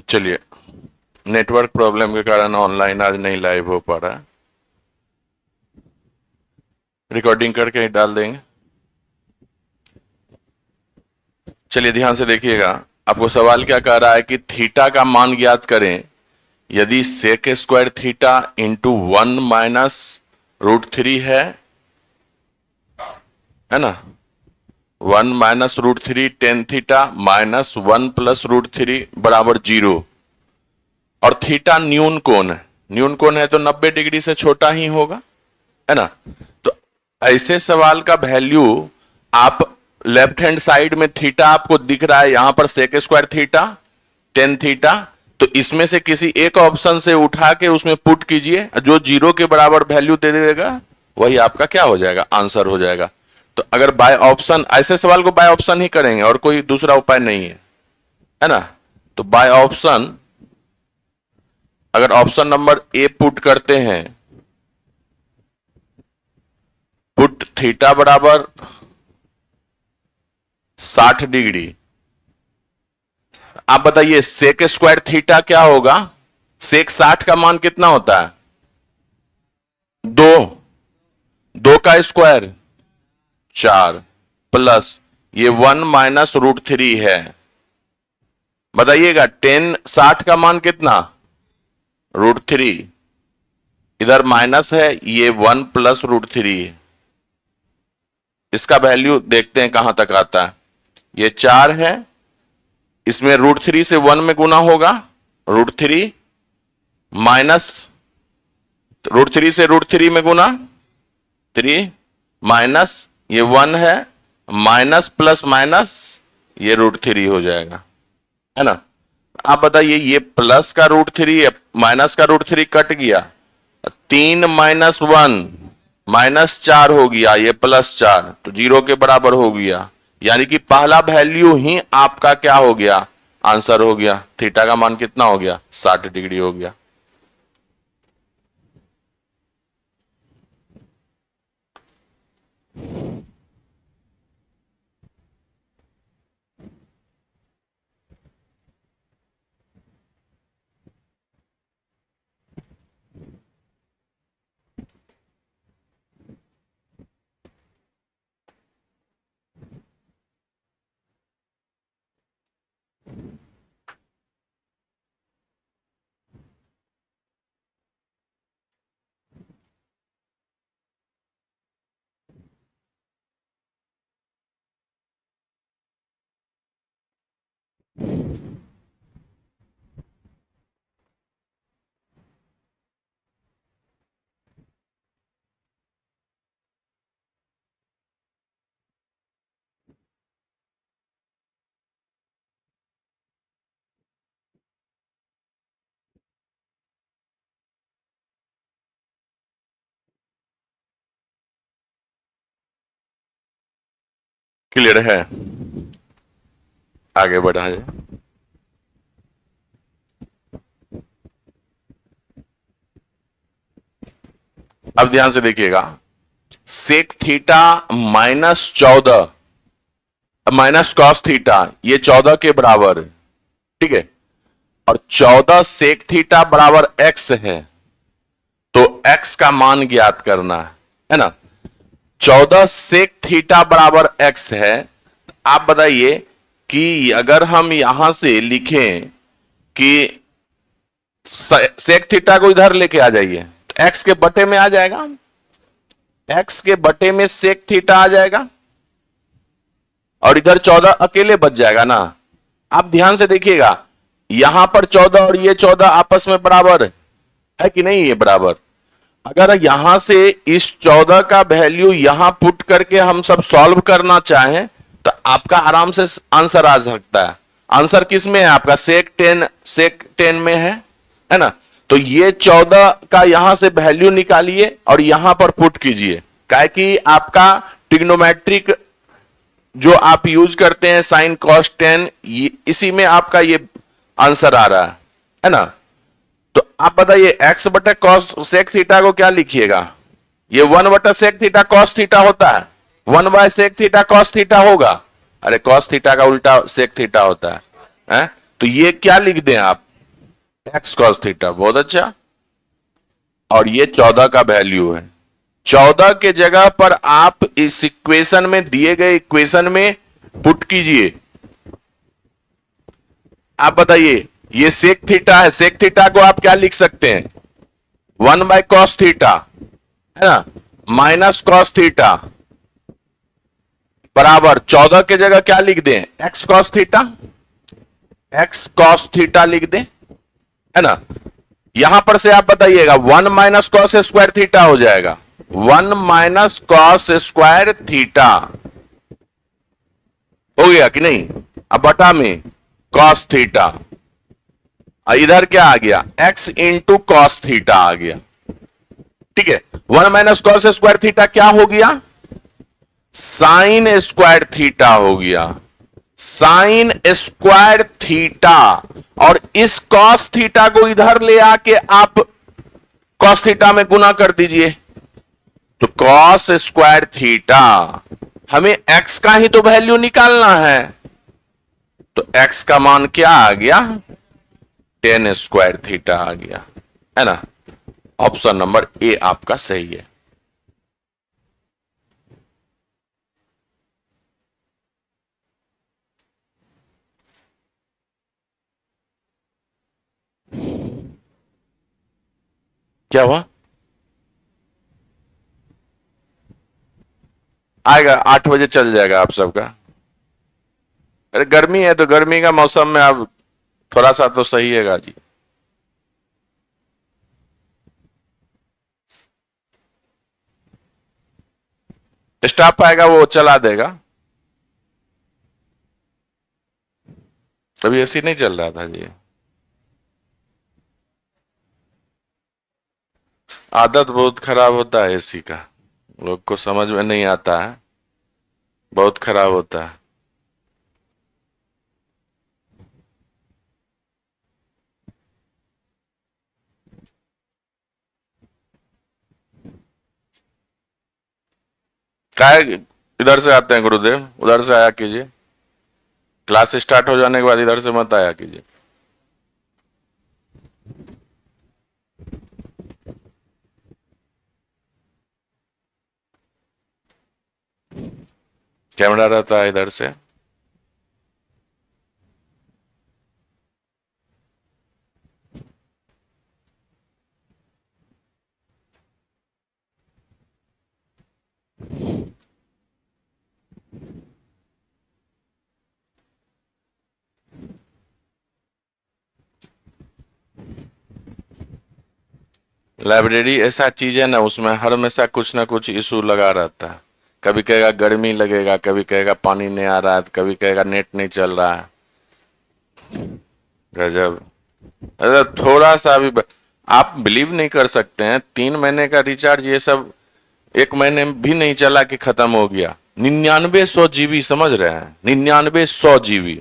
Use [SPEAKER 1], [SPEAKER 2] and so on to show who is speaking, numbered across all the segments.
[SPEAKER 1] चलिए, network problem के कारण ऑनलाइन आज नहीं लाइव हो पा रहा है, रिकॉर्डिंग करके ही डाल देंगे। चलिए ध्यान से देखिएगा, आपको सवाल क्या कह रहा है कि थीटा का मान ज्ञात करें यदि sec square theta into 1 minus √3 है ना, 1 minus √3 tan theta minus 1 plus √3 बराबर 0, और थीटा न्यून कोण है, न्यून कोण है तो 90 डिग्री से छोटा ही होगा, है ना। तो ऐसे सवाल का वैल्यू आप लेफ्ट हैंड साइड में थीटा आपको दिख रहा है, यहां पर sec square theta tan theta, तो इसमें से किसी एक ऑप्शन से उठा के उसमें पुट कीजिए, जो 0 के बराबर वैल्यू दे देगा वही आपका क्या हो जाएगा, आंसर हो जाएगा। तो अगर बाय ऑप्शन, ऐसे सवाल को बाय ऑप्शन ही करेंगे और कोई दूसरा उपाय नहीं है ना। तो बाय ऑप्शन, अगर ऑप्शन नंबर ए पुट करते हैं, पुट थीटा बराबर 60 डिग्री, आप बताइए सेक स्क्वायर थीटा क्या होगा, सेक 60 का मान कितना होता है, 2 का स्क्वायर 4 प्लस ये 1 माइनस √3 है। बताइएगा 10 60 का मान कितना, √3, इधर माइनस है, ये 1 प्लस √3 है। इसका वैल्यू देखते हैं कहां तक आता है, ये 4 है, इसमें √3 से 1 में गुना होगा, √3 माइनस √3 से √3 में गुना 3 माइनस ये 1 है, माइनस प्लस माइनस ये √3 हो जाएगा, है ना। आप बताइए ये प्लस का √3 है, माइनस का √3 कट गया, 3 माइनस 1 माइनस 4 हो गया, ये प्लस 4, तो 0 के बराबर हो गया, यानी कि पहला वैल्यू ही आपका क्या हो गया, आंसर हो गया। थीटा का मान कितना हो गया, 60 डिग्री हो गया। क्लियर है, आगे बढ़ा जाए। अब ध्यान से देखिएगा, sec theta minus 14 minus cos theta, ये 14 के बराबर है, ठीक है, और 14 सेक थीटा बराबर x है, तो x का मान ज्ञात करना है ना। 14 सेक थीटा बराबर x है, आप बताइए कि अगर हम यहां से लिखें कि सेक थीटा को इधर लेके आ जाइए, तो x के बटे में आ जाएगा, x के बटे में सेक थीटा आ जाएगा, और इधर 14 अकेले बच जाएगा ना। आप ध्यान से देखिएगा, यहां पर 14 और ये 14 आपस में बराबर है कि नहीं, ये बराबर। अगर यहां से इस 14 का वैल्यू यहां पुट करके हम सब सॉल्व करना चाहें तो आपका आराम से आंसर आ सकता है। आंसर किस में है आपका, सेक 10 में है ना। तो ये 14 का यहां से वैल्यू निकालिए और यहां पर पुट कीजिए, काहे कि आपका ट्रिग्नोमेट्रिक जो आप यूज करते हैं साइन कॉस 10, इसी में आपका ये आंसर आ रहा है ना। तो आप बताइए x बटा कॉस सेक थीटा को क्या लिखिएगा, ये 1 बटा सेक थीटा कॉस थीटा होता है, 1 by sec theta cos theta होगा, अरे कॉस थीटा का उल्टा सेक थीटा होता है? तो ये क्या लिख दें आप, एक्स कॉस थीटा, बहुत अच्छा। और ये 14 का वैल्यू है। 14 के जगह पर आप इस इक्वेशन में, दिए गए इक्वेशन में पुट कीजिए। आप बताइए, ये सेक थीटा है, सेक थीटा को आप क्या लिख सकते हैं? 1/cos थीटा, है ना, माइनस कॉस थीटा बराबर 14 के जगह क्या लिख दें? X cos theta, x cos theta लिख दें, है ना। यहां पर से आप बताइएगा 1 माइनस कॉस स्क्वायर थीटा हो जाएगा, 1 माइनस कॉस स्क्वायर थीटा हो गया कि नहीं। अब बटा में कॉस थीटा, इधर क्या आ गया? x इंटू कॉस थीटा आ गया, ठीक है। 1 माइनस कॉस स्क्वायर थीटा क्या हो गया? साइन स्क्वायर थीटा हो गया, साइन स्क्वायर थीटा। और इस कॉस थीटा को इधर ले आके आप कॉस थीटा में गुना कर दीजिए, तो कॉस स्क्वायर थीटा, हमें x का ही तो वैल्यू निकालना है, तो x का मान क्या आ गया? tan स्क्वायर थीटा आ गया, है ना। ऑप्शन नंबर ए आपका सही है। क्या हुआ? आएगा 8 बजे चल जाएगा आप सबका। अरे गर्मी है तो गर्मी का मौसम में आप थोड़ा सा तो सही है जी। स्टाफ आएगा वो चला देगा। अभी एसी नहीं चल रहा था जी। आदत बहुत खराब होता है एसी का, लोग को समझ में नहीं आता है, बहुत खराब होता है। काहे इधर से आते हैं गुरुदेव, उधर से आया कीजिए, क्लास स्टार्ट हो जाने के बाद इधर से मत आया कीजिए। कैमरा रहता है इधर से। लाइब्रेरी ऐसा चीज है ना, उसमें हर हमेशा कुछ ना कुछ इशू लगा रहता है। कभी कहेगा गर्मी लगेगा, कभी कहेगा पानी नहीं आ रहा है, कभी कहेगा नेट नहीं चल रहा है। गजब। अरे थोड़ा सा भी आप बिलीव नहीं कर सकते हैं, 3 महीने का रिचार्ज ये सब 1 महीने भी नहीं चला कि खत्म हो गया। 9900 GB, समझ रहे हैं? 9900 GB।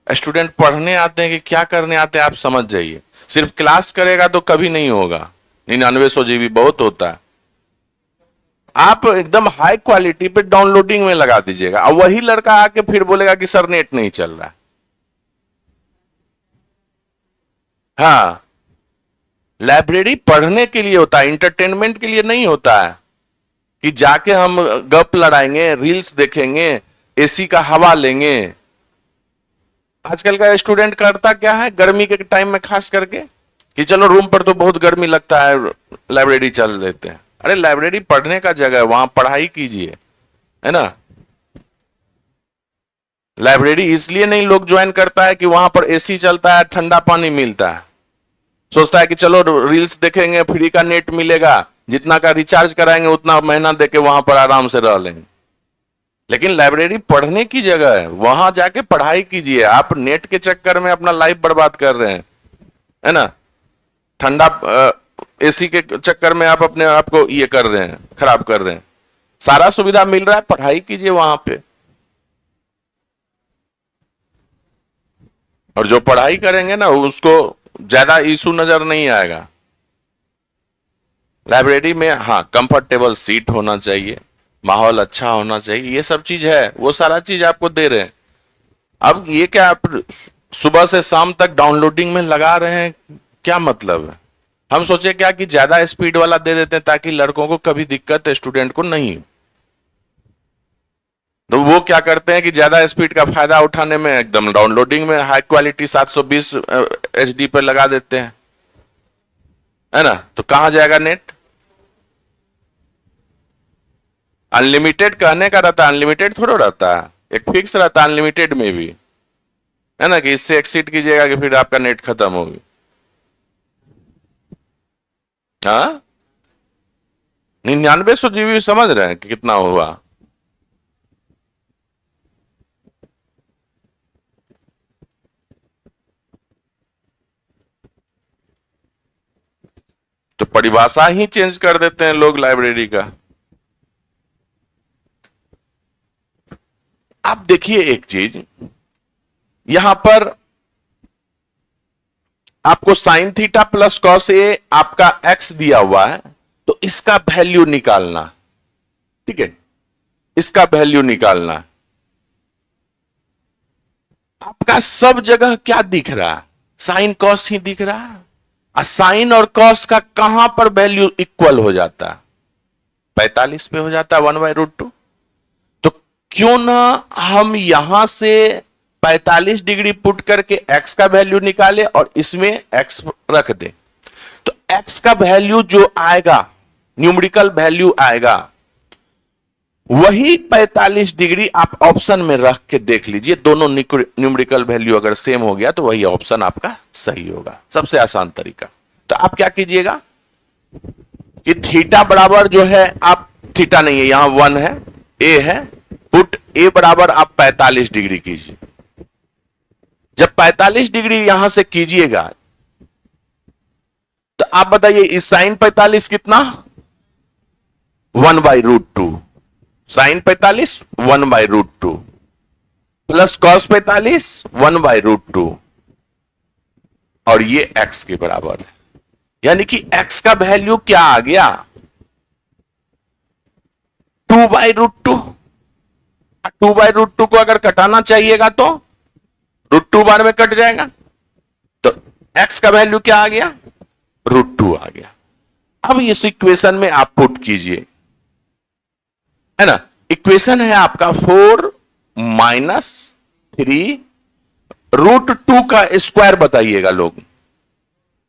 [SPEAKER 1] स्टूडेंट पढ़ने आते हैं कि क्या करने आते हैं, आप समझ जाइए। सिर्फ क्लास करेगा तो कभी नहीं होगा। 9900 GB बहुत होता है। आप एकदम हाई क्वालिटी पे डाउनलोडिंग में लगा दीजिएगा, और वही लड़का आके फिर बोलेगा कि सर नेट नहीं चल रहा है। हाँ, लाइब्रेरी पढ़ने के लिए होता है, इंटरटेनमेंट के लिए नहीं होता है कि जाके हम गप लड़ाएंगे, रील्स देखेंगे, एसी का हवा लेंगे। आजकल का स्टूडेंट करता क्या है गर्मी के टाइम में खास करके, कि चलो रूम पर तो बहुत गर्मी लगता है, लाइब्रेरी चल लेते हैं। अरे लाइब्रेरी पढ़ने का जगह है, वहां पढ़ाई कीजिए, है ना। लाइब्रेरी इसलिए नहीं लोग ज्वाइन करता है कि वहां पर एसी चलता है, ठंडा पानी मिलता है, सोचता है कि चलो रील्स देखेंगे, फ्री का नेट मिलेगा, जितना का रिचार्ज कराएंगे उतना महीना देके वहां पर आराम से रह लेंगे। लेकिन लाइब्रेरी पढ़ने की जगह है, वहां जाके पढ़ाई कीजिए। आप नेट के चक्कर में अपना लाइफ बर्बाद कर रहे हैं, है ना। ठंडा एसी के चक्कर में आप अपने आप को ये कर रहे हैं, खराब कर रहे हैं। सारा सुविधा मिल रहा है, पढ़ाई कीजिए वहां पे। और जो पढ़ाई करेंगे ना उसको ज्यादा इशू नजर नहीं आएगा। लाइब्रेरी में हाँ कंफर्टेबल सीट होना चाहिए, माहौल अच्छा होना चाहिए, ये सब चीज है, वो सारा चीज आपको दे रहे हैं। अब ये क्या आप सुबह से शाम तक डाउनलोडिंग में लगा रहे हैं, क्या मतलब है? हम सोचे क्या कि ज्यादा स्पीड वाला दे देते हैं ताकि लड़कों को कभी दिक्कत स्टूडेंट को नहीं। तो वो क्या करते हैं कि ज्यादा स्पीड का फायदा उठाने में एकदम डाउनलोडिंग में हाई क्वालिटी 720 एचडी पे लगा देते हैं, है ना? तो कहां जाएगा नेट? अनलिमिटेड कहने का रहता है, अनलिमिटेड थोड़ा रहता है, एक फिक्स रहता है अनलिमिटेड में भी, है ना? कि इससे एक्सीड कीजिएगा कि फिर आपका नेट खत्म होगी। हाँ, 9900 जीबी समझ रहे हैं कि कितना हुआ? तो परिभाषा ही चेंज कर देते हैं लोग लाइब्रेरी का। आप देखिए एक चीज, यहां पर आपको sine theta plus cos A आपका एक्स दिया हुआ है, तो इसका वैल्यू निकालना, ठीक है? इसका वैल्यू निकालना। आपका सब जगह क्या दिख रहा है? साइन कॉस ही दिख रहा है। साइन और कॉस का कहां पर वैल्यू इक्वल हो जाता है? 45 पे हो जाता है, 1/√2। तो क्यों ना हम यहां से 45 डिग्री पुट करके x का वैल्यू निकाले और इसमें x रख दे। तो x का वैल्यू जो आएगा, न्यूमेरिकल वैल्यू आएगा, वही 45 डिग्री आप ऑप्शन में रख के देख लीजिए। दोनों न्यूमेरिकल वैल्यू अगर सेम हो गया तो वही ऑप्शन आपका सही होगा। सबसे आसान तरीका। तो आप क्या कीजिएगा कि थीटा बराबर जो है, आप थीटा नहीं है यहां 1 है, ए है, पुट ए बराबर आप 45 डिग्री कीजिए। जब 45 डिग्री यहां से कीजिएगा तो आप बताइए इस साइन 45 कितना? 1/√2। साइन 45 1/√2 प्लस कॉस 45 1/√2, और ये x के बराबर है। यानी कि x का वैल्यू क्या आ गया? 2/√2। 2/√2 को अगर कटाना चाहिएगा तो √2 बार में कट जाएगा, तो x का वैल्यू क्या आ गया? √2 आ गया। अब इस इक्वेशन में आप पुट कीजिए, है ना? इक्वेशन है आपका 4-3 √2 का स्क्वायर बताइएगा लोग,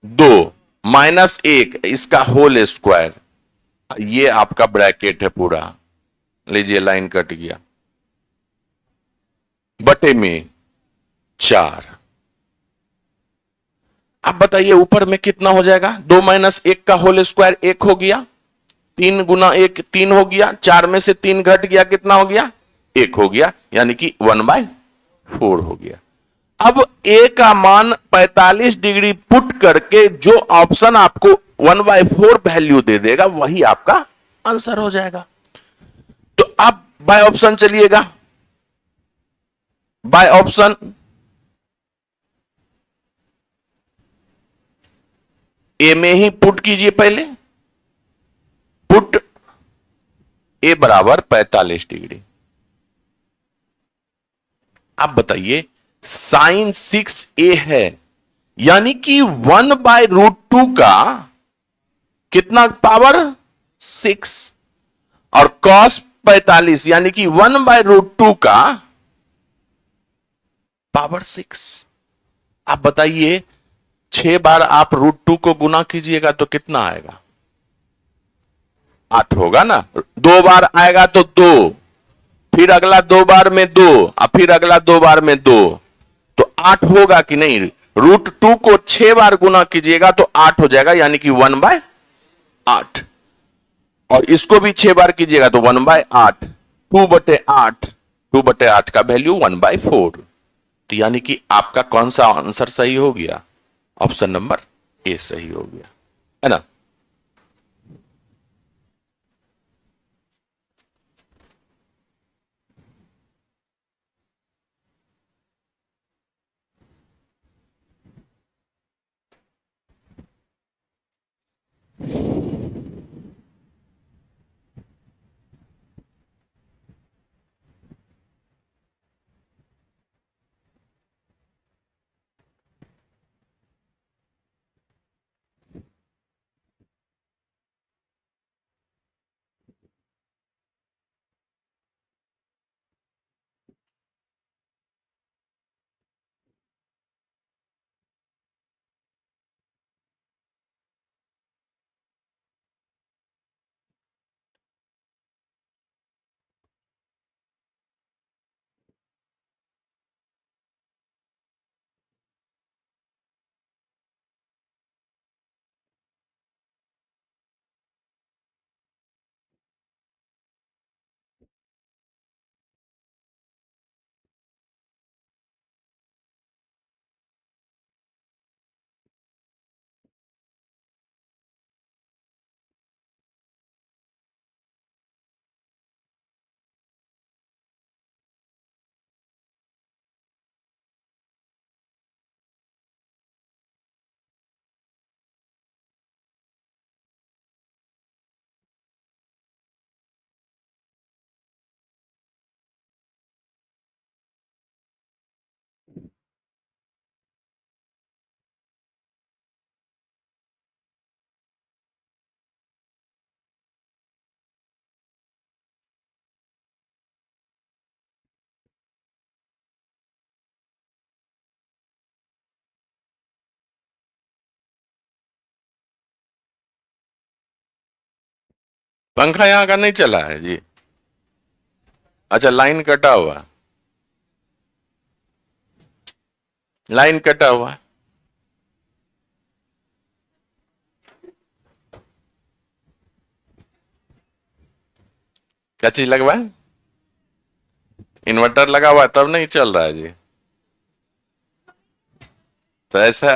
[SPEAKER 1] 2 -1 इसका होल स्क्वायर, ये आपका ब्रैकेट है पूरा, लीजिए लाइन कट गया, बटे में 4। अब बताइए ऊपर में कितना हो जाएगा? 2 - 1 का होल स्क्वायर 1 हो गया, 3 × 1 3 हो गया, 4 में से 3 घट गया, कितना हो गया? 1 हो गया, यानी कि 1/4 हो गया। अब ए का मान 45 डिग्री पुट करके जो ऑप्शन आपको 1/4 वैल्यू दे देगा वही आपका आंसर हो जाएगा। तो आप बाय ऑप्शन चलिएगा, बाय ऑप्शन ए में ही पुट कीजिए पहले, पुट ए बराबर 45 डिग्री। आप बताइए साइन 6a है, यानी कि 1/√2 का कितना पावर? 6, और कॉस 45 यानी कि 1/√2 का पावर 6। आप बताइए 6 बार आप √2 को गुना कीजिएगा तो कितना आएगा? 8 होगा ना? 2 बार आएगा तो 2, फिर अगला 2 बार में 2, और फिर अगला 2 बार में 2, तो 8 होगा कि नहीं? √2 को 6 बार गुना कीजिएगा तो 8 हो जाएगा, यानी कि 1/8, और इसको भी 6 बार कीजिएगा तो 1/8, 2/8, 2/8 का वैल्यू 1/4। तो यानी कि आपका कौन सा आंसर सही हो गया? ऑप्शन नंबर ए सही हो गया, है ना? पंखा यहां का नहीं चला है जी। अच्छा, लाइन कटा हुआ है। लाइन कटा हुआ है। क्या चीज लगवा है? इन्वर्टर लगा हुआ है तब नहीं चल रहा है जी। तो ऐसा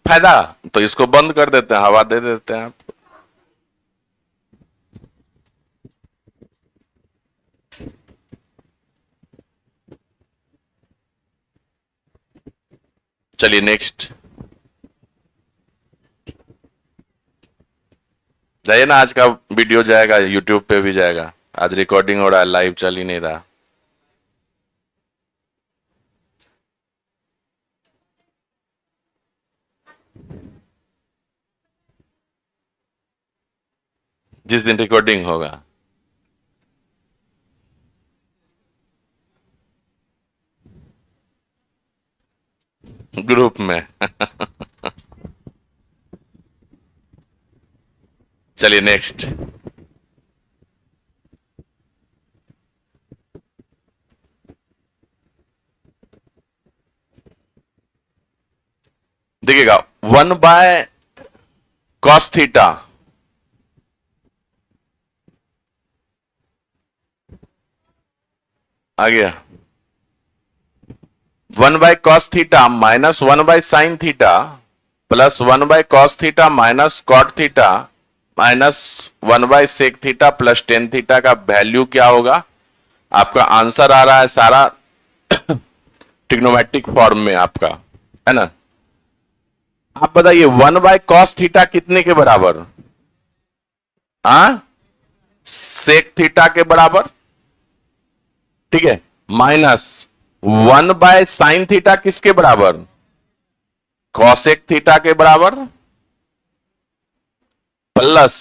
[SPEAKER 1] फायदा, तो इसको बंद कर देते हैं, हवा दे देते हैं आप। चलिए नेक्स्ट जाइए ना, आज का वीडियो जाएगा यूट्यूब पे भी जाएगा। आज रिकॉर्डिंग हो रहा है, लाइव चल ही नहीं रहा। जिस दिन रिकॉर्डिंग होगा ग्रुप में। चलिए नेक्स्ट। देखिएगा 1/cos थीटा आ गया। 1/cos theta minus 1/sin theta plus 1/cos theta minus cot theta minus 1/sec theta plus tan theta का वैल्यू क्या होगा? आपका आंसर आ रहा है सारा ट्रिग्नोमेट्रिक फॉर्म में आपका, है ना। आप बताइए 1/cos थीटा कितने के बराबर? हाँ, सेक थीटा के बराबर, ठीक है। माइनस 1/sin थीटा किसके बराबर? कॉसेक थीटा के बराबर, plus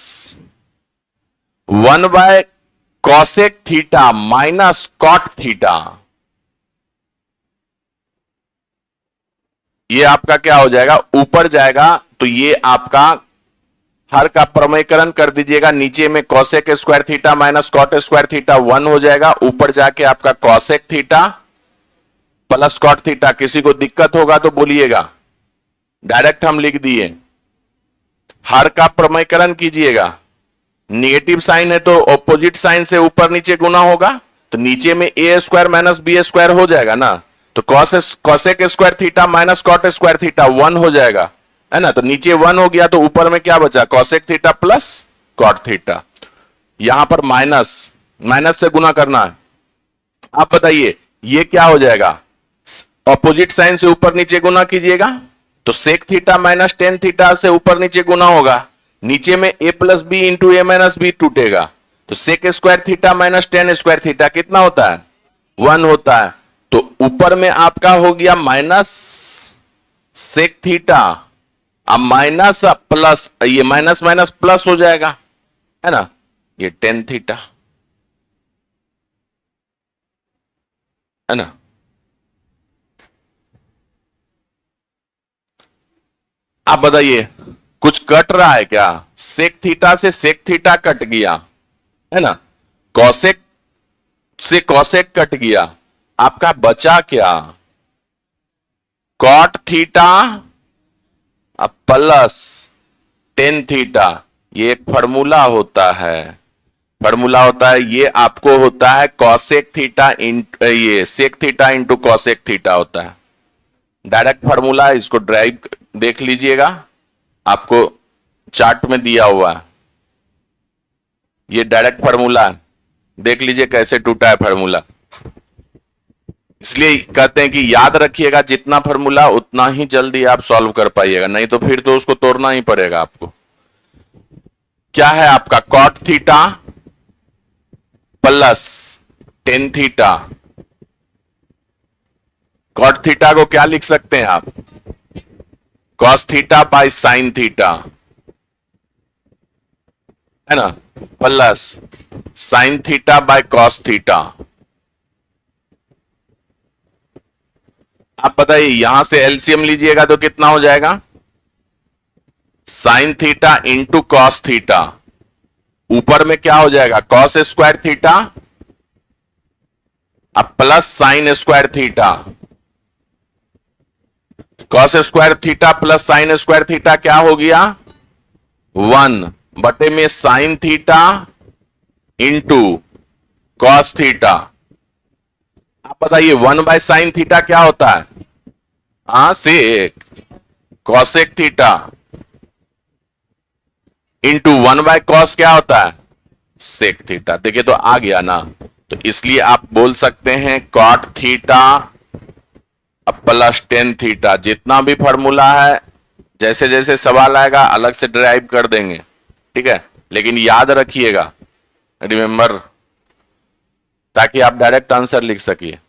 [SPEAKER 1] 1/cosec theta minus cot theta. ये आपका क्या हो जाएगा? ऊपर जाएगा तो ये आपका हर का प्रमेयकरण कर दीजिएगा। नीचे में cosec square theta minus cot square theta 1 हो जाएगा। ऊपर जाके आपका cosec theta plus cot theta. किसी को दिक्कत होगा तो बोलिएगा, डायरेक्ट हम लिख दिए। हर का प्रमेयकरण कीजिएगा। नेगेटिव साइन है तो ऑपोजिट साइन से ऊपर नीचे गुना होगा, तो नीचे में A square minus B square हो जाएगा ना। तो cosec square theta minus cot square theta 1 हो जाएगा, है ना। तो नीचे 1 हो गया तो ऊपर में क्या बचा? Cosec theta plus cot theta. यहां पर माइनस माइनस से गुना करना है। आप बताइए ये क्या हो जाएगा? ऑपोजिट साइन से ऊपर नीचे गुना कीजिएगा तो sec theta minus tan theta से ऊपर नीचे गुना होगा। नीचे में A plus B into A minus B टूटेगा, तो sec square theta minus tan square theta कितना होता है? 1 होता है। तो ऊपर में आपका हो गया माइनस सेक थीटा, अब माइनस प्लस, ये माइनस माइनस प्लस हो जाएगा, है ना। ये टेन थीटा, है ना। आप बताइए कुछ कट रहा है क्या? सेक थीटा से सेक थीटा कट गया, है ना। कॉसेक से कॉसेक कट गया, आपका बचा क्या? Cot theta plus tan theta. ये एक फॉर्मूला होता है, फॉर्मूला होता है ये आपको होता है कॉसेक थीटा ये sec theta into cosec theta होता है। डायरेक्ट फॉर्मूला है, इसको ड्राइव देख लीजिएगा, आपको चार्ट में दिया हुआ है। ये डायरेक्ट फॉर्मूला है, देख लीजिए कैसे टूटा है फॉर्मूला। इसलिए कहते हैं कि याद रखिएगा जितना फॉर्मूला उतना ही जल्दी आप सॉल्व कर पाइएगा, नहीं तो फिर तो उसको तोड़ना ही पड़ेगा आपको। क्या है आपका? Cot theta plus tan theta. Cot theta को क्या लिख सकते हैं आप? Cos theta by sine theta, है ना, plus sine theta by cos theta. आप बताइए यहां से एलसीएम लीजिएगा तो कितना हो जाएगा? Sine theta into cos theta ऊपर में क्या हो जाएगा, कॉस स्क्वायर थीटा अब plus sign square theta. Cos square theta plus sign square theta क्या हो गया, 1 में sine theta into cos theta. आप बताइए 1/साइन थीटा क्या होता है, सेक। कॉसेक थीटा इंटू 1/कॉस क्या होता है, सेक थीटा। देखिए तो आ गया ना, तो इसलिए आप बोल सकते हैं कॉट थीटा अब प्लस टेन थीटा। जितना भी फॉर्मूला है जैसे जैसे सवाल आएगा अलग से ड्राइव कर देंगे, ठीक है, लेकिन याद रखिएगा, रिमेंबर, ताकि आप डायरेक्ट आंसर लिख सकिए।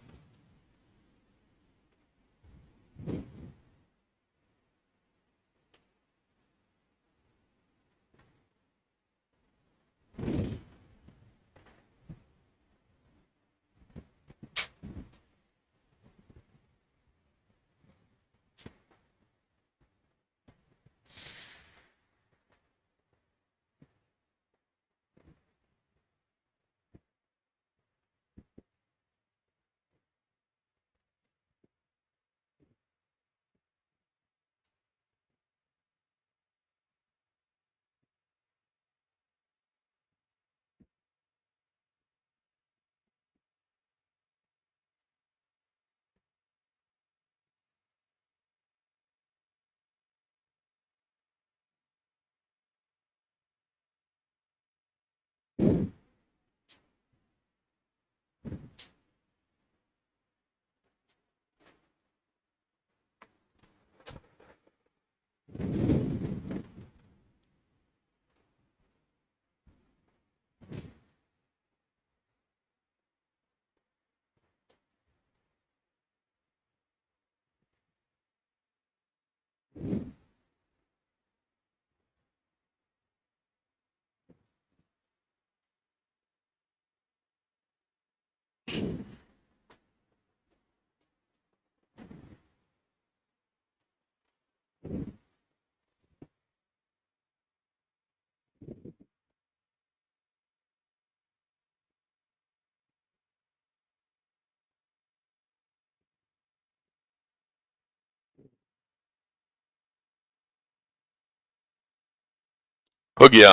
[SPEAKER 1] हो गया,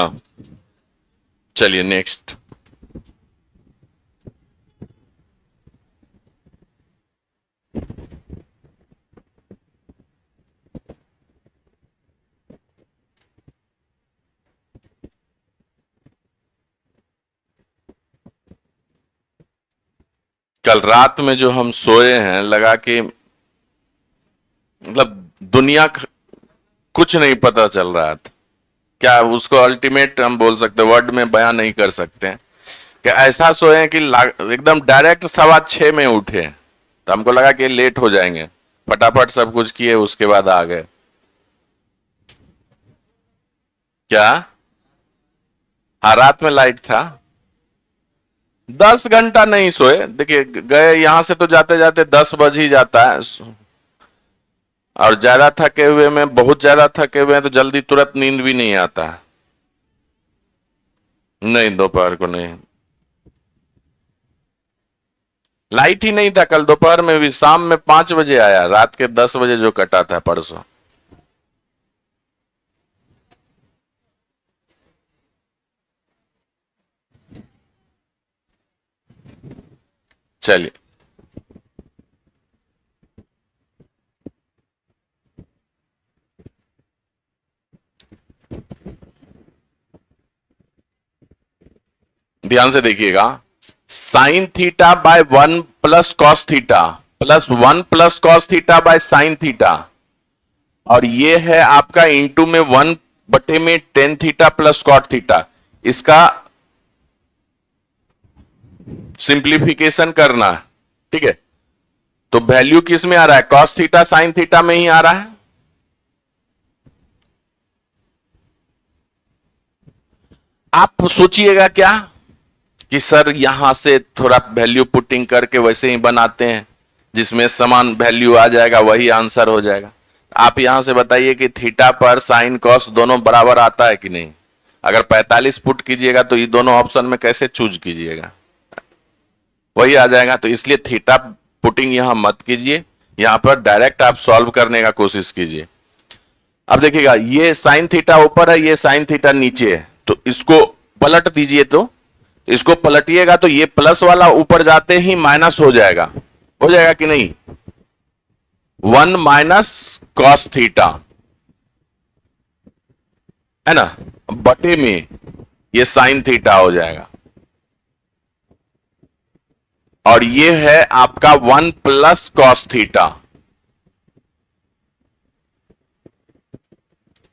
[SPEAKER 1] चलिए नेक्स्ट। कल रात में जो हम सोए हैं लगा कि मतलब दुनिया कुछ नहीं पता चल रहा था, क्या उसको अल्टीमेट हम बोल सकते, वर्ड में बयान नहीं कर सकते हैं कि ऐसा सोए कि एकदम डायरेक्ट 6:15 में उठे, तो हमको लगा कि लेट हो जाएंगे, फटाफट सब कुछ किए उसके बाद आ गए। क्या, हाँ रात में लाइट था। 10 घंटा नहीं सोए, देखिए गए यहां से तो जाते जाते 10 बज ही जाता है, और ज्यादा थके हुए में, बहुत ज्यादा थके हुए हैं तो जल्दी तुरंत नींद भी नहीं आता है। नहीं दोपहर को नहीं, लाइट ही नहीं था कल दोपहर में भी, शाम में 5 बजे आया, रात के 10 बजे जो कटा था परसों। चलिए ध्यान से देखिएगा, sine theta by 1 + cos theta plus 1 + cos theta by sine theta, और ये है आपका इंटू में 1/tan theta plus cot theta. इसका सिंप्लीफिकेशन करना है, ठीक है, तो वैल्यू किस में आ रहा है, कॉस थीटा साइन थीटा में ही आ रहा है। आप सोचिएगा क्या कि सर यहां से थोड़ा वैल्यू पुटिंग करके वैसे ही बनाते हैं, जिसमें समान वैल्यू आ जाएगा वही आंसर हो जाएगा। आप यहां से बताइए कि थीटा पर साइन कॉस दोनों बराबर आता है कि नहीं, अगर 45 पुट कीजिएगा तो ये दोनों ऑप्शन में कैसे चूज कीजिएगा, वही आ जाएगा। तो इसलिए थीटा पुटिंग यहां मत कीजिए, यहां पर डायरेक्ट आप सॉल्व करने का कोशिश कीजिए। अब देखिएगा ये साइन थीटा ऊपर है, ये साइन थीटा नीचे है, तो इसको पलट दीजिए। तो इसको पलटिएगा तो ये प्लस वाला ऊपर जाते ही माइनस हो जाएगा कि नहीं, 1 माइनस कॉस थीटा है ना, बटे में ये साइन थीटा हो जाएगा, और ये है आपका 1 प्लस कॉस थीटा,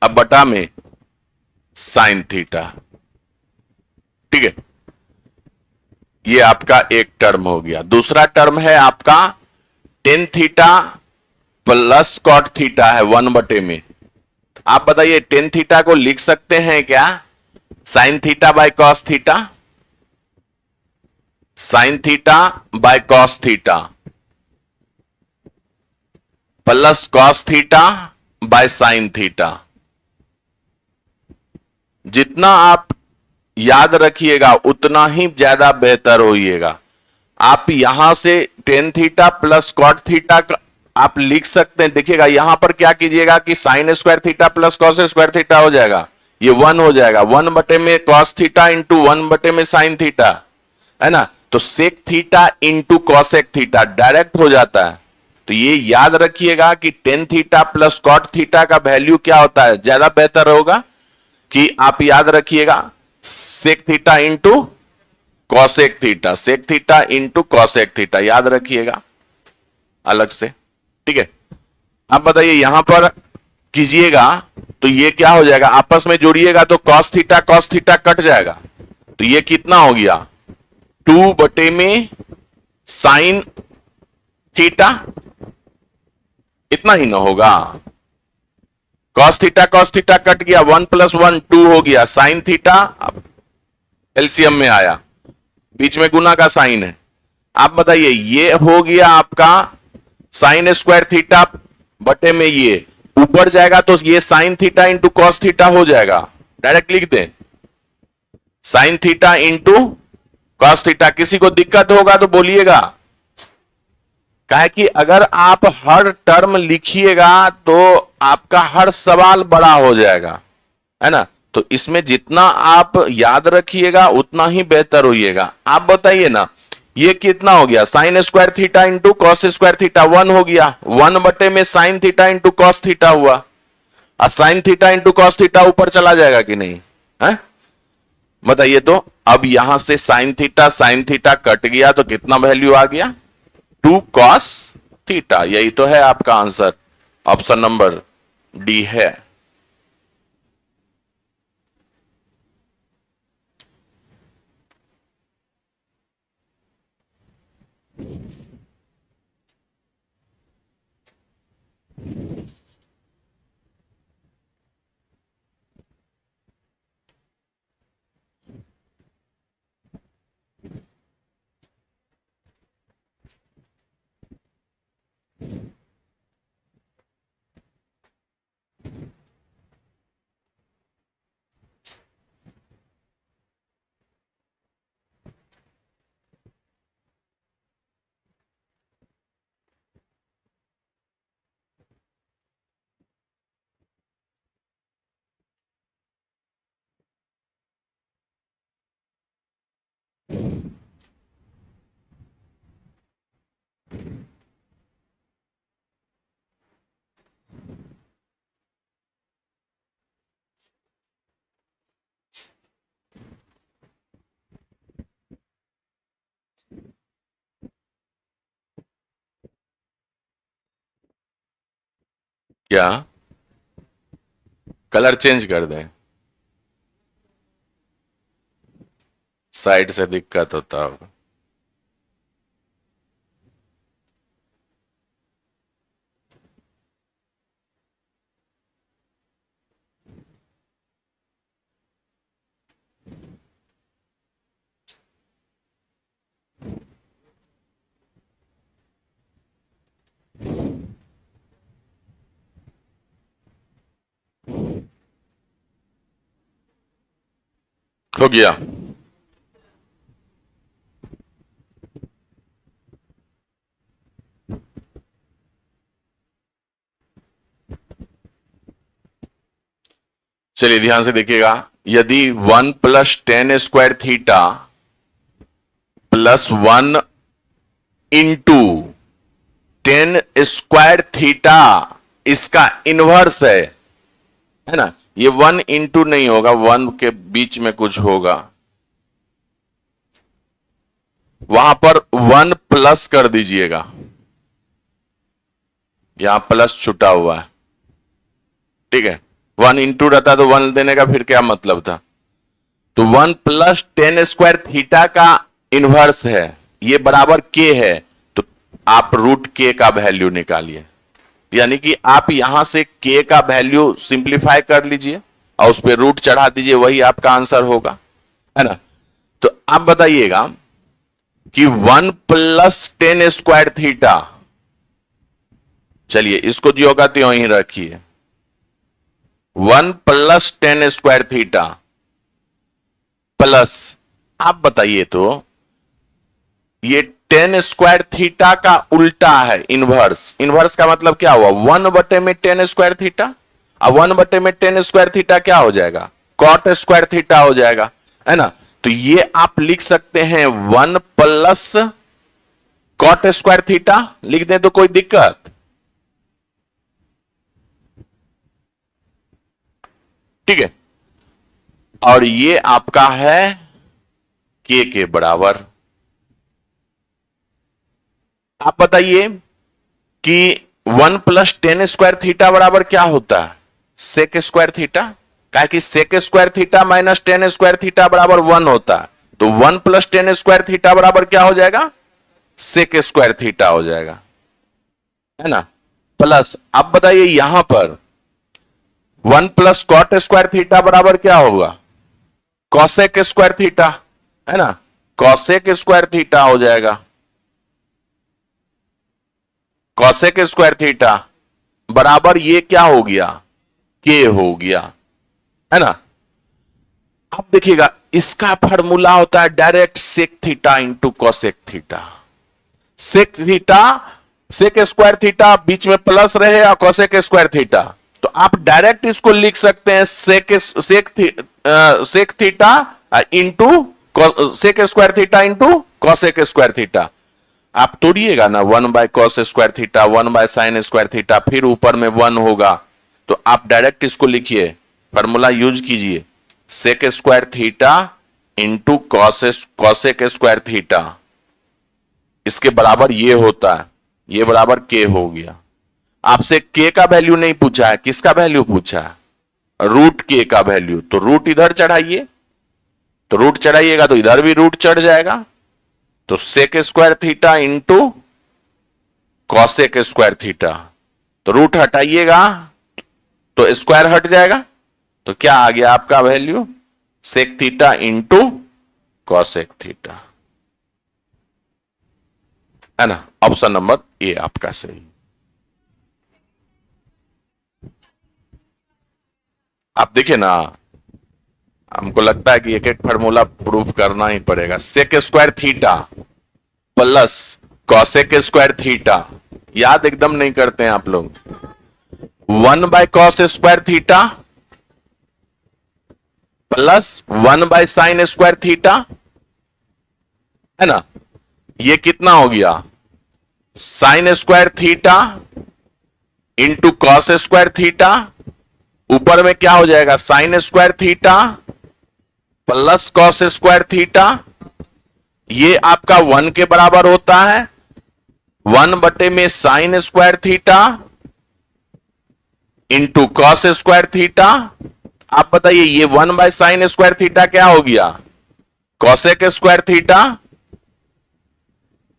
[SPEAKER 1] अब बटा में साइन थीटा। ठीक है, ये आपका एक टर्म हो गया। दूसरा टर्म है आपका tan theta plus cot theta है 1 बटे में। आप बताइए टेन थीटा को लिख सकते हैं क्या sign theta by cos theta, sign theta by cos theta plus cos theta by sine theta. जितना आप याद रखिएगा उतना ही ज्यादा बेहतर होइएगा। आप यहां से tan theta plus cot theta आप लिख सकते हैं। देखिएगा यहां पर क्या कीजिएगा कि sign square theta plus cos square theta हो जाएगा, ये 1 हो जाएगा, 1 बटे में कॉस थीटा इंटू 1 बटे में साइन थीटा, है ना। तो sec theta into cosec theta direct हो जाता है। तो ये याद रखिएगा कि tan theta plus cot theta का वैल्यू क्या होता है, ज्यादा बेहतर होगा कि आप याद रखिएगा sec theta into cosec theta, sec theta into cosec theta याद रखिएगा अलग से। ठीक है, अब बताइए यहां पर कीजिएगा तो ये क्या हो जाएगा, आपस में जोड़िएगा तो कॉस थीटा कट जाएगा, तो ये कितना हो गया 2 बटे में साइन थीटा, इतना ही ना होगा, कॉस थीटा कट गया, 1 प्लस 1 2 हो गया, साइन थीटा एलसीएम में आया, बीच में गुना का साइन है। आप बताइए ये हो गया आपका साइन स्क्वायर थीटा बटे में, ये ऊपर जाएगा तो ये sine theta into cos theta हो जाएगा, डायरेक्ट लिख दें sine theta into cos theta. किसी को दिक्कत होगा तो बोलिएगा, काहे कि अगर आप हर टर्म लिखिएगा तो आपका हर सवाल बड़ा हो जाएगा, है ना। तो इसमें जितना आप याद रखिएगा उतना ही बेहतर होइएगा। आप बताइए ना ये कितना हो गया sign square theta into cos square theta 1 हो गया, 1 बटे में sine theta into cos theta हुआ, और sine theta into cos theta ऊपर चला जाएगा कि नहीं है, बताइए। तो अब यहां से साइन थीटा कट गया तो कितना वैल्यू आ गया 2 कॉस थीटा। यही तो है आपका आंसर, ऑप्शन नंबर डी है। क्या कलर चेंज कर दें, साइड से दिक्कत होता होगा। हो गया। चलिए ध्यान से देखिएगा, यदि 1 + tan² प्लस 1 × tan² इसका इनवर्स है ना। ये 1 इंटू नहीं होगा, 1 के बीच में कुछ होगा, वहां पर 1 प्लस कर दीजिएगा, यहां प्लस छुटा हुआ है, ठीक है। 1 इंटू रहता तो 1 देने का फिर क्या मतलब था। तो 1 + tan² का इनवर्स है, ये बराबर k है, तो आप √k का वैल्यू निकालिए, यानी कि आप यहां से k का वैल्यू सिंप्लीफाई कर लीजिए और उस पर रूट चढ़ा दीजिए, वही आपका आंसर होगा, है ना। तो आप बताइएगा कि 1 + tan², चलिए इसको जो होगा त्यों ही रखिए, 1 + tan² प्लस, आप बताइए तो ये tan² का उल्टा है, इनवर्स। इनवर्स का मतलब क्या हुआ, 1/tan², अब 1/tan² क्या हो जाएगा, cot² हो जाएगा, है ना। तो ये आप लिख सकते हैं 1 + cot² लिख दें तो कोई दिक्कत, ठीक है। और ये आपका है k के बराबर। आप बताइए कि 1 + tan² बराबर क्या होता है, sec², क्या कि sec² माइनस tan² बराबर 1 होता है, तो 1 + tan² बराबर क्या हो जाएगा, sec² हो जाएगा, है ना। प्लस आप बताइए यहां पर 1 + cot² बराबर क्या होगा, cosec², है ना, cosec² हो जाएगा, cosec² बराबर ये क्या हो गया, k हो गया, है ना। अब देखिएगा इसका फॉर्मूला होता है direct sec² into cosec²। sec² बीच में प्लस रहे या cosec², तो आप डायरेक्ट इसको लिख सकते हैं sec² into sec² into cosec²। आप तोड़िएगा ना, 1/cos², 1/sin², फिर ऊपर में 1 होगा, तो आप डायरेक्ट इसको लिखिए, फॉर्मूला यूज कीजिए, sec² इंटू cosec², इसके बराबर ये होता है, ये बराबर k हो गया। आपसे k का वैल्यू नहीं पूछा है, किसका वैल्यू पूछा है, √k का वैल्यू, तो रूट इधर चढ़ाइए, तो रूट चढ़ाइएगा तो इधर भी रूट चढ़ जाएगा, तो sec² इंटू cosec², तो रूट हटाइएगा तो स्क्वायर हट जाएगा, तो क्या आ गया आपका वैल्यू, sec² इंटू cosec², है ना। ऑप्शन नंबर ए आपका सही। आप देखिए ना, हमको लगता है कि एक एक फॉर्मूला प्रूफ करना ही पड़ेगा। sec² प्लस cosec², याद एकदम नहीं करते हैं आप लोग, 1/cos² प्लस 1/sin², है ना। ये कितना हो गया, sin² इंटू cos², ऊपर में क्या हो जाएगा, sin² प्लस cos², ये आपका 1 के बराबर होता है, 1/sin² इंटू cos²। आप बताइए ये 1/sin² क्या हो गया, cosec²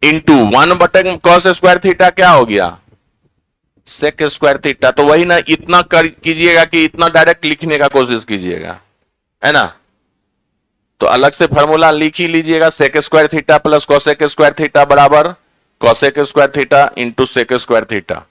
[SPEAKER 1] इंटू 1/cos² क्या हो गया, sec²। तो वही ना, इतना कर कीजिएगा कि इतना डायरेक्ट लिखने का कोशिश कीजिएगा, है ना। तो अलग से फॉर्मूला लिख ही लीजिएगा, sec² प्लस cosec² बराबर cosec² इंटू sec²।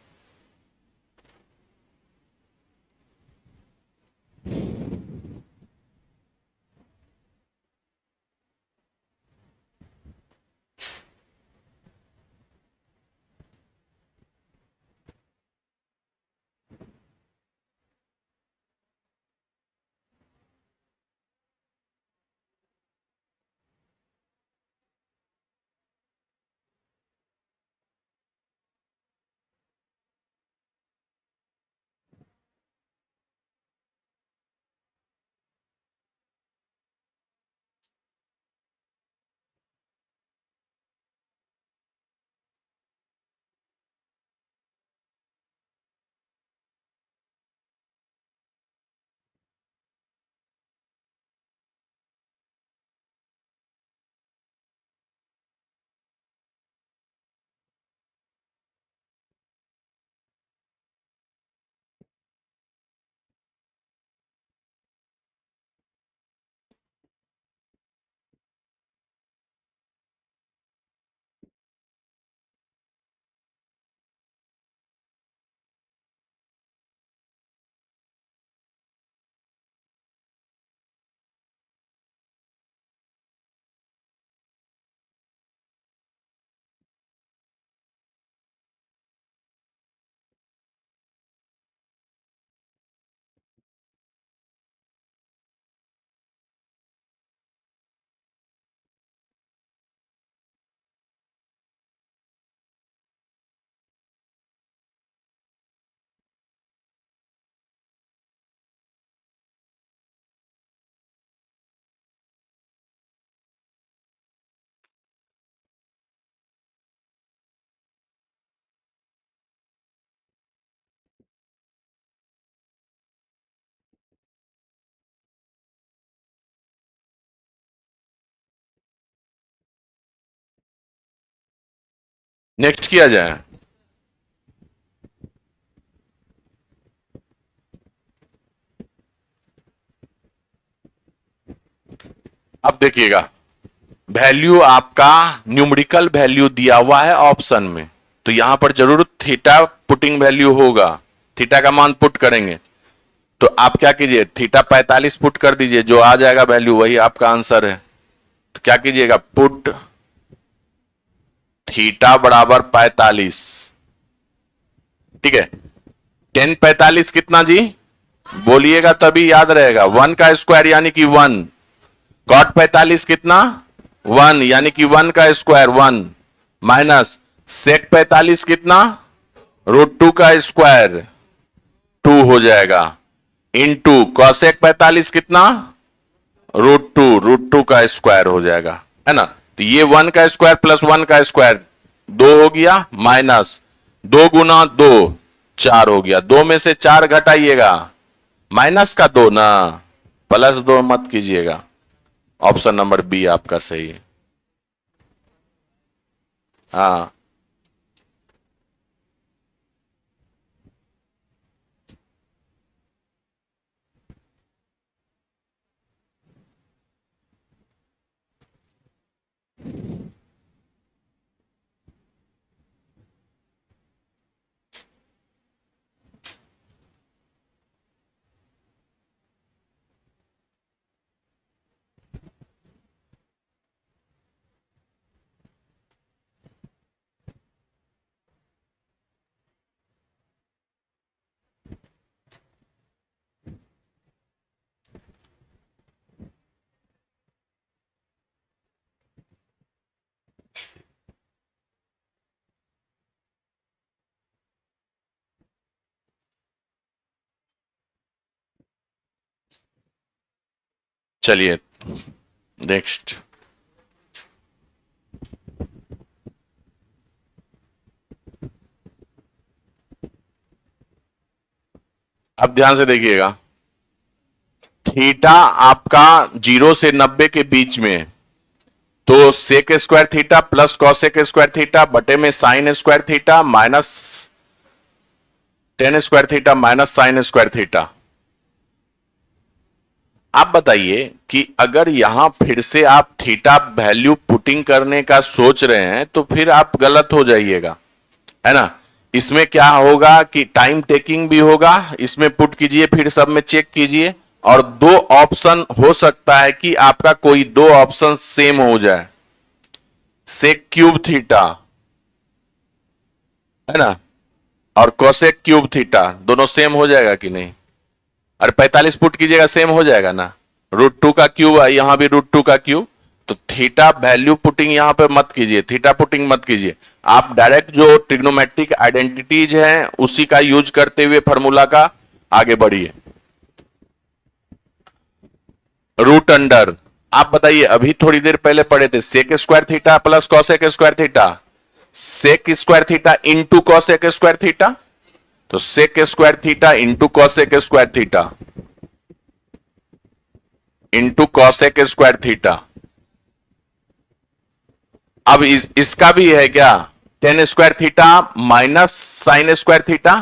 [SPEAKER 1] नेक्स्ट किया जाए। अब देखिएगा, वैल्यू आपका न्यूमेरिकल वैल्यू दिया हुआ है ऑप्शन में, तो यहां पर जरूर थीटा पुटिंग वैल्यू होगा, थीटा का मान पुट करेंगे। तो आप क्या कीजिए, थीटा 45 पुट कर दीजिए, जो आ जाएगा वैल्यू वही आपका आंसर है। तो क्या कीजिएगा, पुट थीटा बराबर 45, ठीक है। 10 45 कितना जी, बोलिएगा तभी याद रहेगा। 1 का स्क्वायर यानी कि 1, कॉट 45 कितना 1 यानी कि 1 का स्क्वायर 1, माइनस सेक 45 कितना √2 का स्क्वायर 2 हो जाएगा, इनटू कॉसेक 45 कितना √2 का स्क्वायर हो जाएगा, है ना। तो ये 1 का स्क्वायर प्लस 1 का स्क्वायर 2 हो गया, माइनस 2 गुना 2 4 हो गया। 2 में से 4 घटाइएगा, माइनस का 2 ना, प्लस 2 मत कीजिएगा। ऑप्शन नंबर बी आपका सही है। हाँ, चलिए नेक्स्ट। अब ध्यान से देखिएगा, थीटा आपका 0 से 90 के बीच में, तो sec square theta plus cosec square theta बटे में sine square theta minus tan square theta minus sine square theta. आप बताइए कि अगर यहां फिर से आप थीटा वैल्यू पुटिंग करने का सोच रहे हैं तो फिर आप गलत हो जाइएगा, है ना। इसमें क्या होगा कि टाइम टेकिंग भी होगा, इसमें पुट कीजिए फिर सब में चेक कीजिए, और 2 ऑप्शन हो सकता है कि आपका कोई 2 ऑप्शन सेम हो जाए, सेक क्यूब थीटा, है ना, और कोसेक क्यूब थीटा, दोनों सेम हो जाएगा कि नहीं। अरे 45 पुट कीजिएगा, सेम हो जाएगा ना, √2 का क्यूब है, यहां भी √2 का क्यूब। तो थीटा वैल्यू पुटिंग यहां पे मत कीजिए, थीटा पुटिंग मत कीजिए, आप डायरेक्ट जो ट्रिग्नोमेट्रिक आइडेंटिटीज हैं उसी का यूज करते हुए फार्मूला का आगे बढ़िए। रूट अंडर, आप बताइए, अभी थोड़ी देर पहले पढ़े थे sec square theta plus cosec square theta, sec square theta into cosec square theta, तो sec square theta into cosec square theta into cosec square theta. अब इसका भी है क्या, tan square theta minus sine square theta,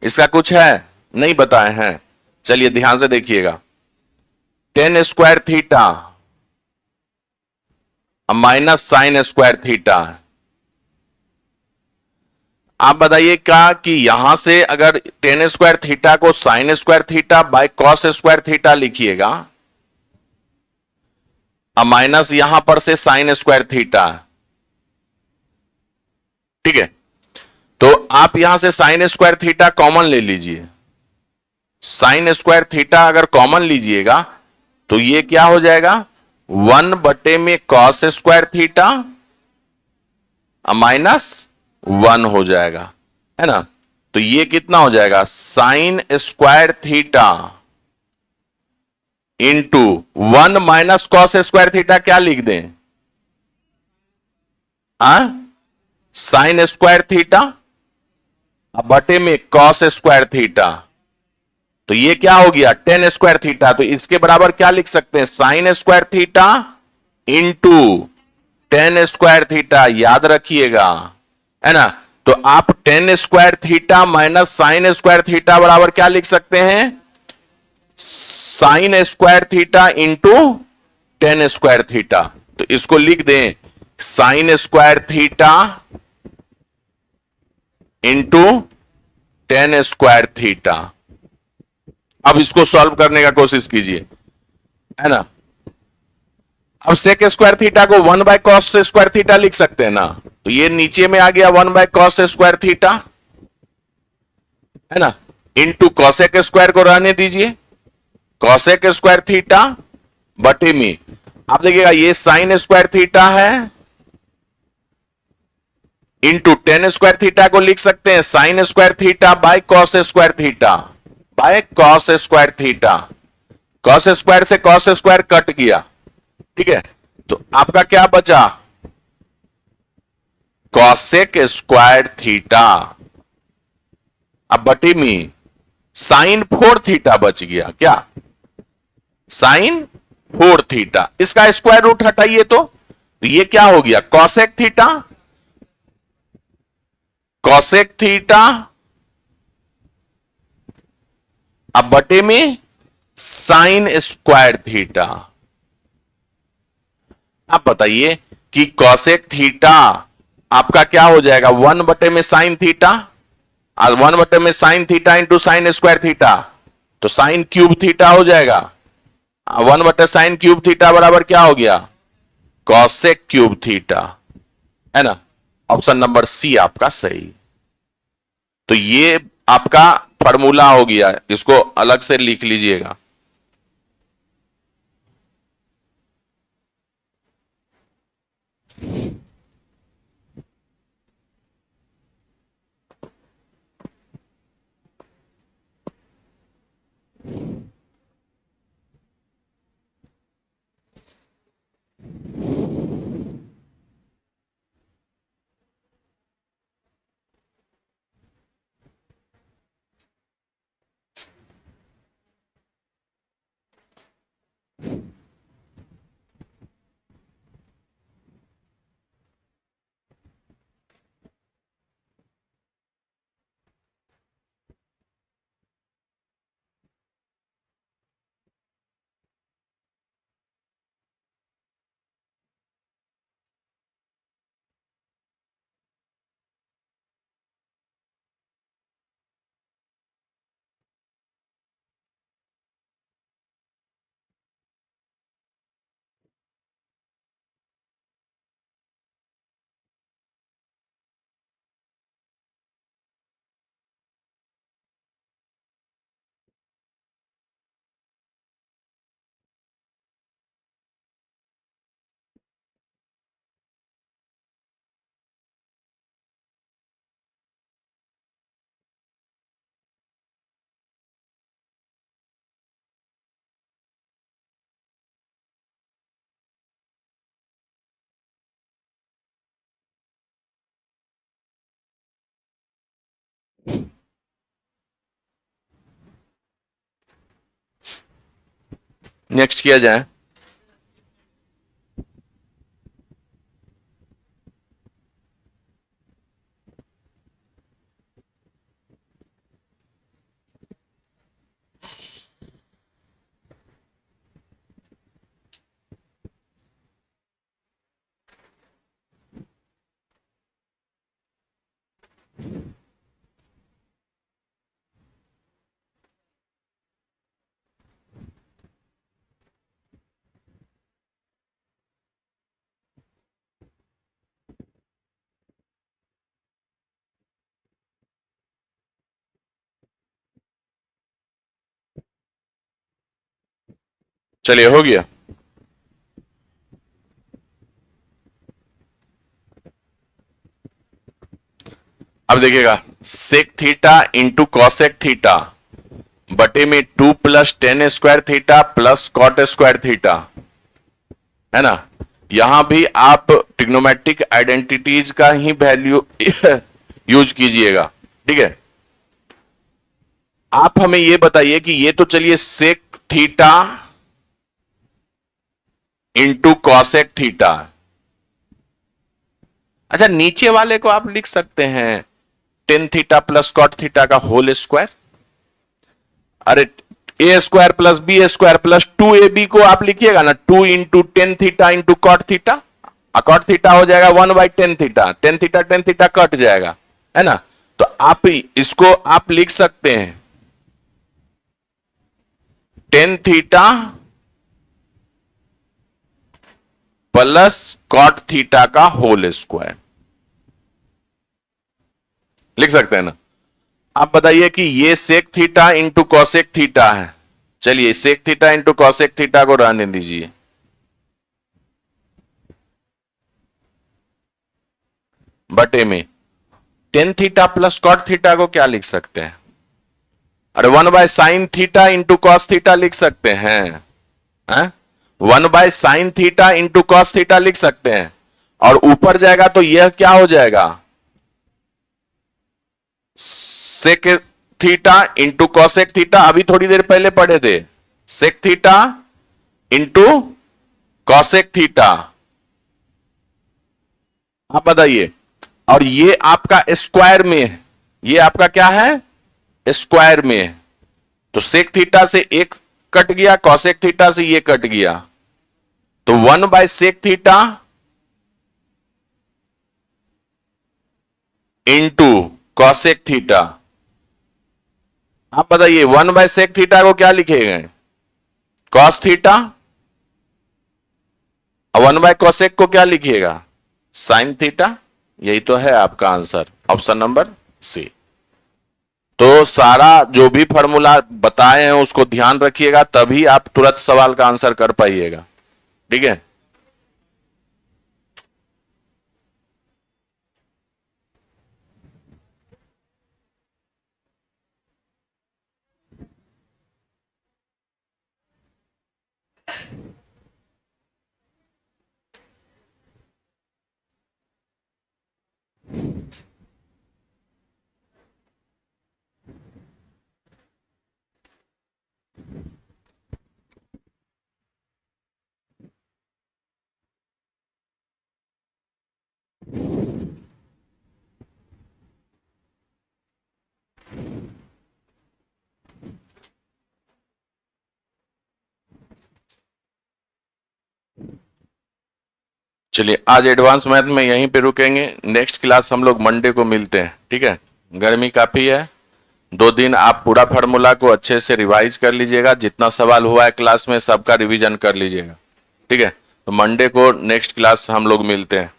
[SPEAKER 1] इसका कुछ है नहीं बताए हैं। चलिए ध्यान से देखिएगा, ten square theta minus sine square theta. आप बताइए क्या कि यहां से अगर टेन स्क्वायर थीटा को sign square theta by cos square theta लिखिएगा, माइनस यहां पर से साइन स्क्वायर थीटा, ठीक है। तो आप यहां से साइन स्क्वायर थीटा कॉमन ले लीजिए, साइन स्क्वायर थीटा अगर कॉमन लीजिएगा तो ये क्या हो जाएगा, 1 बटे में कॉस स्क्वायर थीटा माइनस 1 हो जाएगा, है ना। तो ये कितना हो जाएगा, sign square theta into 1 minus cos square theta, क्या लिख दें, साइन स्क्वायर थीटा बटे में कॉस स्क्वायर थीटा, तो ये क्या हो गया, टेन स्क्वायर थीटा। तो इसके बराबर क्या लिख सकते हैं, sign square theta into ten square theta. याद रखिएगा है ना। तो आप ten square theta minus sine square theta बराबर क्या लिख सकते हैं, sign square theta into ten square theta. तो इसको लिख दें sign square theta into ten square theta. अब इसको सॉल्व करने का कोशिश कीजिए, है ना। अब सेक स्क्वायर थीटा को one by cos square theta लिख सकते हैं ना। तो ये नीचे में आ गया one by cos square theta, है ना, इंटू कॉसेक स्क्वायर को रहने दीजिए, कॉसेक स्क्वायर थीटा बटे में आप देखिएगा ये साइन स्क्वायर थीटा है, इंटू टेन स्क्वायर थीटा को लिख सकते हैं sign square theta by cos square theta, by cos square theta. Cos square से कॉस स्क्वायर कट गया, ठीक है। तो आपका क्या बचा, कॉसेक स्क्वायर थीटा, अब बटे में साइन फोर थीटा बच गया, क्या, साइन फोर थीटा। इसका स्क्वायर रूट हटाइए तो ये क्या हो गया, कॉसेक थीटा, कॉसेक थीटा, अब बटे में साइन स्क्वायर थीटा। आप बताइए कि कॉसेक थीटा आपका क्या हो जाएगा, वन बटे में साइन थीटा, और वन बटे में sine theta into sine square theta, तो साइन क्यूब थीटा हो जाएगा। वन बटे साइन क्यूब थीटा बराबर क्या हो गया, कॉसेक क्यूब थीटा, है ना। ऑप्शन नंबर सी आपका सही। तो ये आपका फॉर्मूला हो गया, इसको अलग से लिख लीजिएगा। नेक्स्ट किया जाए। चलिए हो गया। अब देखिएगा sec theta into cosec theta बटे में two plus tan square theta plus cot square theta, है ना। यहां भी आप ट्रिग्नोमेट्रिक आइडेंटिटीज का ही वैल्यू यूज कीजिएगा, ठीक है। आप हमें यह बताइए कि ये तो चलिए sec theta into cosec theta, अच्छा, नीचे वाले को आप लिख सकते हैं tan theta plus cot theta का होल स्क्वायर। अरे a square plus b square plus 2ab को आप लिखिएगा ना 2 into tan theta into cot theta. Cot theta हो जाएगा 1/10 थीटा, टेन थीटा कट जाएगा, है ना। तो आप इसको आप लिख सकते हैं tan theta plus cot theta का होल स्क्वायर लिख सकते हैं ना। आप बताइए कि ये sec theta into cosec theta है। चलिए sec theta into cosec theta को रहने दीजिए। बटे में tan theta plus cot theta को क्या लिख सकते हैं? अरे 1/sin theta into cos theta लिख सकते हैं। 1/sin theta into cos theta लिख सकते हैं। और ऊपर जाएगा तो यह क्या हो जाएगा? Sec theta into cosec theta, अभी थोड़ी देर पहले पढ़े थे। Sec theta into cosec theta. आप बताइए। और ये आपका स्क्वायर में है, ये आपका क्या है? स्क्वायर में है। तो सेक थीटा से एक कट गया, कॉसेक थीटा से ये कट गया, तो 1/सेक थीटा इंटू कॉसेक थीटा। आप बताइए 1/सेक थीटा को क्या लिखेंगे? Cos theta. और 1/कॉसेक को क्या लिखिएगा? Sine theta. यही तो है आपका आंसर, ऑप्शन नंबर सी। तो सारा जो भी फॉर्मूला बताए हैं उसको ध्यान रखिएगा, तभी आप तुरंत सवाल का आंसर कर पाइएगा। ठीक है। चलिए आज एडवांस मैथ में यहीं पे रुकेंगे। नेक्स्ट क्लास हम लोग मंडे को मिलते हैं। ठीक है। गर्मी काफी है, 2 दिन आप पूरा फार्मूला को अच्छे से रिवाइज कर लीजिएगा। जितना सवाल हुआ है क्लास में सबका रिवीजन कर लीजिएगा। ठीक है। तो मंडे को नेक्स्ट क्लास हम लोग मिलते हैं।